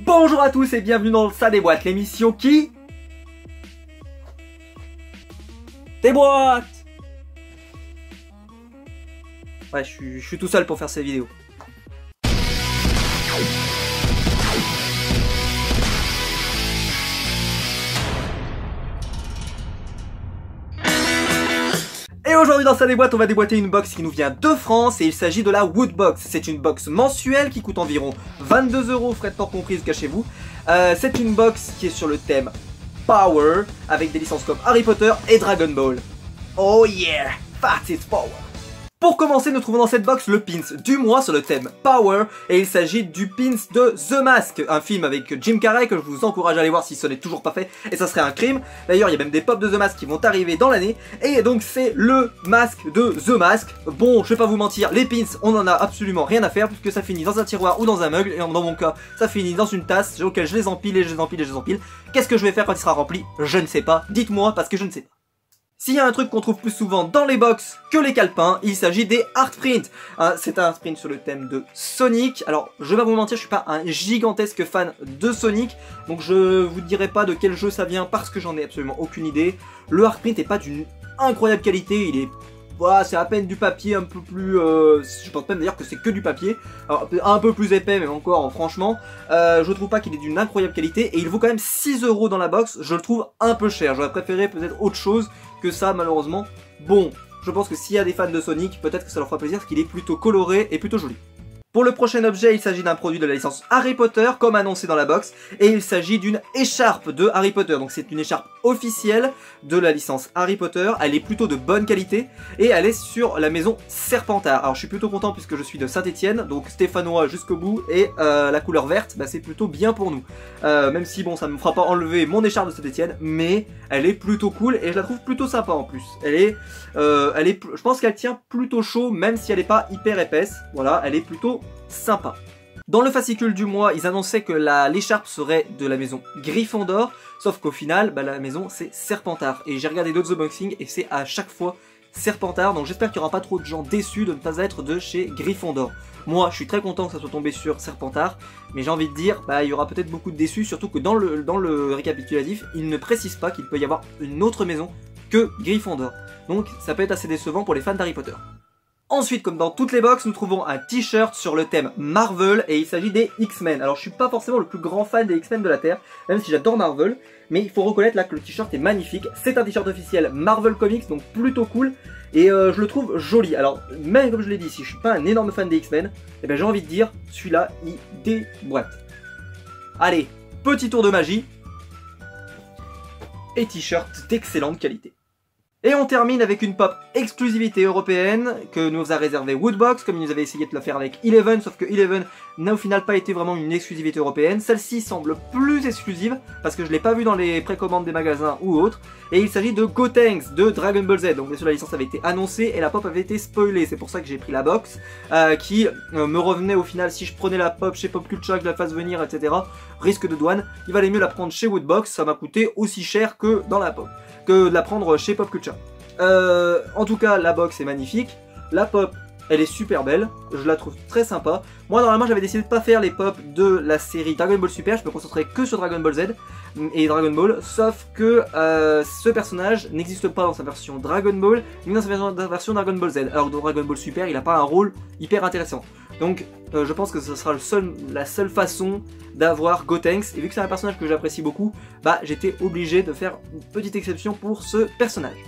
Bonjour à tous et bienvenue dans Ça déboîte, l'émission qui... déboîte. Ouais, je suis tout seul pour faire ces vidéos. Et aujourd'hui dans Ça déboîte, on va déboîter une box qui nous vient de France et il s'agit de la Woodbox. C'est une box mensuelle qui coûte environ 22 €, frais de port comprise, cachez-vous. C'est une box qui est sur le thème Power, avec des licences comme Harry Potter et Dragon Ball. Oh yeah, that is power. Pour commencer, nous trouvons dans cette box le pins du mois sur le thème Power, et il s'agit du pins de The Mask, un film avec Jim Carrey que je vous encourage à aller voir si ce n'est toujours pas fait, et ça serait un crime. D'ailleurs, il y a même des pops de The Mask qui vont arriver dans l'année, et donc c'est le masque de The Mask. Bon, je vais pas vous mentir, les pins, on en a absolument rien à faire, puisque ça finit dans un tiroir ou dans un meuble, et dans mon cas, ça finit dans une tasse, auquel je les empile et je les empile et je les empile. Qu'est-ce que je vais faire quand il sera rempli? Je ne sais pas, dites-moi, parce que je ne sais pas. S'il y a un truc qu'on trouve plus souvent dans les box que les calepins, il s'agit des Artprint. C'est un Artprint sur le thème de Sonic. Alors, je vais pas vous mentir, je suis pas un gigantesque fan de Sonic, donc je vous dirai pas de quel jeu ça vient parce que j'en ai absolument aucune idée. Le Artprint est pas d'une incroyable qualité, il est... voilà, c'est à peine du papier un peu plus... je pense même d'ailleurs que c'est que du papier. Alors, un peu plus épais, mais encore, franchement, je trouve pas qu'il est d'une incroyable qualité. Et il vaut quand même 6 € dans la box. Je le trouve un peu cher. J'aurais préféré peut-être autre chose que ça, malheureusement. Bon, je pense que s'il y a des fans de Sonic, peut-être que ça leur fera plaisir, parce qu'il est plutôt coloré et plutôt joli. Pour le prochain objet, il s'agit d'un produit de la licence Harry Potter, comme annoncé dans la box, et il s'agit d'une écharpe de Harry Potter. Donc c'est une écharpe officielle de la licence Harry Potter, elle est plutôt de bonne qualité, et elle est sur la maison Serpentard. Alors je suis plutôt content puisque je suis de Saint-Etienne, donc stéphanois jusqu'au bout, et la couleur verte, bah, c'est plutôt bien pour nous. Même si bon, ça ne me fera pas enlever mon écharpe de Saint-Etienne, mais elle est plutôt cool, et je la trouve plutôt sympa en plus. Je pense qu'elle tient plutôt chaud, même si elle n'est pas hyper épaisse. Voilà, elle est plutôt sympa. Dans le fascicule du mois, ils annonçaient que l'écharpe serait de la maison Gryffondor, sauf qu'au final, bah, la maison c'est Serpentard. Et j'ai regardé d'autres unboxings et c'est à chaque fois Serpentard, donc j'espère qu'il n'y aura pas trop de gens déçus de ne pas être de chez Gryffondor. Moi, je suis très content que ça soit tombé sur Serpentard, mais j'ai envie de dire, bah, il y aura peut-être beaucoup de déçus, surtout que dans le récapitulatif, il ne précise pas qu'il peut y avoir une autre maison que Gryffondor. Donc ça peut être assez décevant pour les fans d'Harry Potter. Ensuite, comme dans toutes les box, nous trouvons un t-shirt sur le thème Marvel et il s'agit des X-Men. Alors je suis pas forcément le plus grand fan des X-Men de la Terre, même si j'adore Marvel, mais il faut reconnaître là que le t-shirt est magnifique. C'est un t-shirt officiel Marvel Comics, donc plutôt cool, et je le trouve joli. Alors même comme je l'ai dit, si je suis pas un énorme fan des X-Men, eh ben, j'ai envie de dire, celui-là il déboîte. Allez, petit tour de magie, et t-shirt d'excellente qualité. Et on termine avec une pop exclusivité européenne que nous a réservé Woodbox, comme ils nous avaient essayé de le faire avec Eleven, sauf que Eleven n'a au final pas été vraiment une exclusivité européenne. Celle-ci semble plus exclusive, parce que je l'ai pas vue dans les précommandes des magasins ou autres, et il s'agit de Gotenks de Dragon Ball Z. Donc bien sûr la licence avait été annoncée et la pop avait été spoilée, c'est pour ça que j'ai pris la box, qui me revenait au final, si je prenais la pop chez Pop Culture, que je la fasse venir, etc., risque de douane, il valait mieux la prendre chez Woodbox, ça m'a coûté aussi cher que dans la pop, que de la prendre chez Pop Culture. En tout cas, la box est magnifique. La pop, elle est super belle. Je la trouve très sympa. Moi, normalement, j'avais décidé de pas faire les pop de la série Dragon Ball Super. Je me concentrais que sur Dragon Ball Z et Dragon Ball. Sauf que ce personnage n'existe pas dans sa version Dragon Ball, ni dans sa version Dragon Ball Z. Alors que dans Dragon Ball Super, il n'a pas un rôle hyper intéressant. Donc, je pense que ce sera la seule façon d'avoir Gotenks. Et vu que c'est un personnage que j'apprécie beaucoup, bah, j'étais obligé de faire une petite exception pour ce personnage.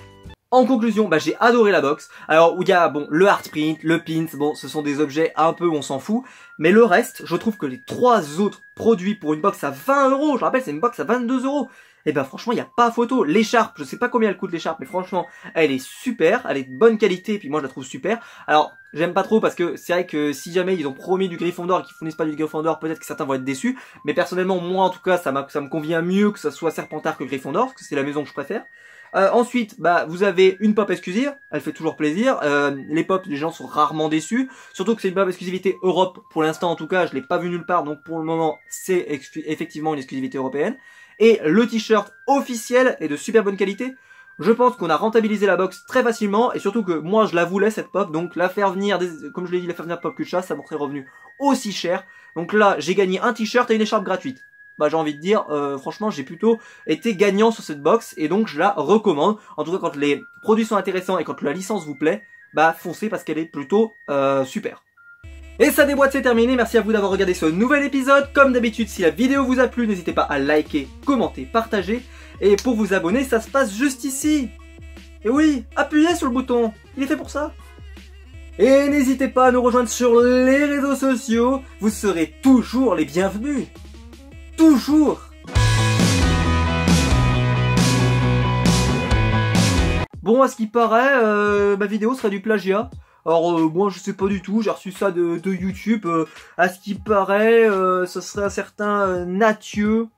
En conclusion, bah, j'ai adoré la box. Alors, où il y a, bon, le Artprint, le pins, bon, ce sont des objets un peu où on s'en fout. Mais le reste, je trouve que les trois autres produits pour une box à 20 €, je rappelle, c'est une box à 22 €. Et ben franchement, il n'y a pas photo. L'écharpe, je sais pas combien elle coûte l'écharpe, mais franchement, elle est super, elle est de bonne qualité, et puis moi je la trouve super. Alors, j'aime pas trop parce que c'est vrai que si jamais ils ont promis du Gryffondor et qu'ils fournissent pas du Gryffondor, peut-être que certains vont être déçus. Mais personnellement, moi en tout cas, ça me convient mieux que ça soit Serpentard que Gryffondor, parce que c'est la maison que je préfère. Ensuite, bah, vous avez une pop exclusive, elle fait toujours plaisir. Les pop, les gens sont rarement déçus. Surtout que c'est une pop exclusivité Europe, pour l'instant en tout cas, je l'ai pas vu nulle part, donc pour le moment, c'est effectivement une exclusivité européenne. Et le t-shirt officiel est de super bonne qualité. Je pense qu'on a rentabilisé la box très facilement, et surtout que moi je la voulais cette pop, donc la faire venir, comme je l'ai dit, la faire venir Pop Culture, ça m'aurait revenu aussi cher. Donc là, j'ai gagné un t-shirt et une écharpe gratuite. Bah j'ai envie de dire, franchement j'ai plutôt été gagnant sur cette box et donc je la recommande. En tout cas quand les produits sont intéressants et quand la licence vous plaît, bah foncez parce qu'elle est plutôt super. Et ça déboîte, c'est terminé, merci à vous d'avoir regardé ce nouvel épisode. Comme d'habitude, si la vidéo vous a plu, n'hésitez pas à liker, commenter, partager. Et pour vous abonner, ça se passe juste ici. Et oui, appuyez sur le bouton, il est fait pour ça. Et n'hésitez pas à nous rejoindre sur les réseaux sociaux, vous serez toujours les bienvenus. Toujours. Bon, à ce qui paraît, ma vidéo serait du plagiat. Alors moi je sais pas du tout, j'ai reçu ça de YouTube. À ce qui paraît, ce serait un certain Nathieu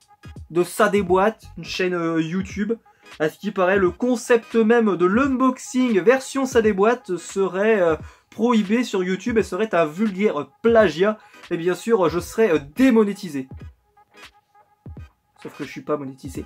de Ça Déboîte, une chaîne YouTube. À ce qui paraît, le concept même de l'unboxing version Ça Déboîte serait prohibé sur YouTube et serait un vulgaire plagiat. Et bien sûr, je serais démonétisé. Sauf que je suis pas monétisé.